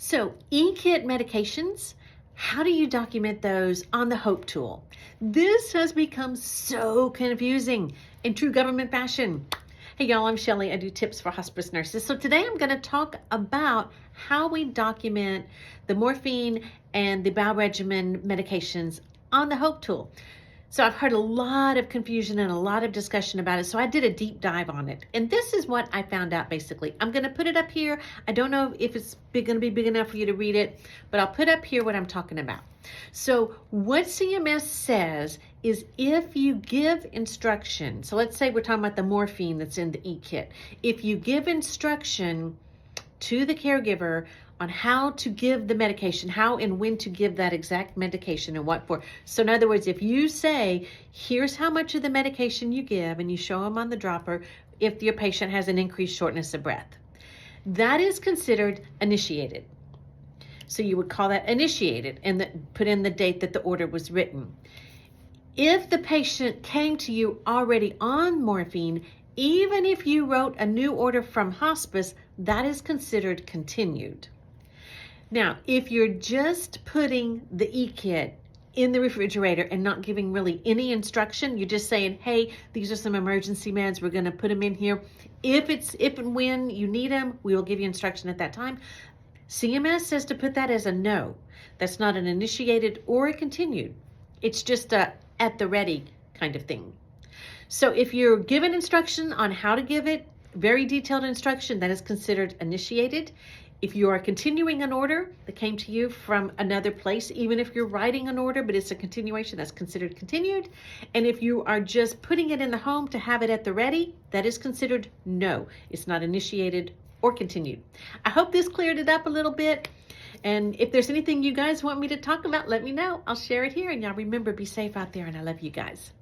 So EKit medications, how do you document those on the Hope tool? This has become so confusing in true government fashion. Hey y'all, I'm Shelly. I do tips for hospice nurses. So today I'm going to talk about how we document the morphine and the bowel regimen medications on the Hope tool. So I've heard a lot of confusion and a lot of discussion about it. So I did a deep dive on it. And this is what I found out basically. I'm going to put it up here. I don't know if it's going to be big enough for you to read it, but I'll put up here what I'm talking about. So what CMS says is if you give instruction, so let's say we're talking about the morphine that's in the EKit. If you give instruction to the caregiver on how to give the medication, how and when to give that exact medication and what for. So in other words, if you say, here's how much of the medication you give, and you show them on the dropper if your patient has an increased shortness of breath, that is considered initiated. So you would call that initiated and put in the date that the order was written. If the patient came to you already on morphine, even if you wrote a new order from hospice, that is considered continued. Now, if you're just putting the EKit in the refrigerator and not giving really any instruction, you're just saying, hey, these are some emergency meds, we're going to put them in here. If and when you need them, we will give you instruction at that time. CMS says to put that as a no. That's not an initiated or a continued. It's just a at the ready kind of thing. So if you're given instruction on how to give it, very detailed instruction, that is considered initiated. If you are continuing an order that came to you from another place, even if you're writing an order, but it's a continuation, that's considered continued. And if you are just putting it in the home to have it at the ready, that is considered no. It's not initiated or continued. I hope this cleared it up a little bit. And if there's anything you guys want me to talk about, let me know. I'll share it here. And y'all remember, be safe out there, and I love you guys.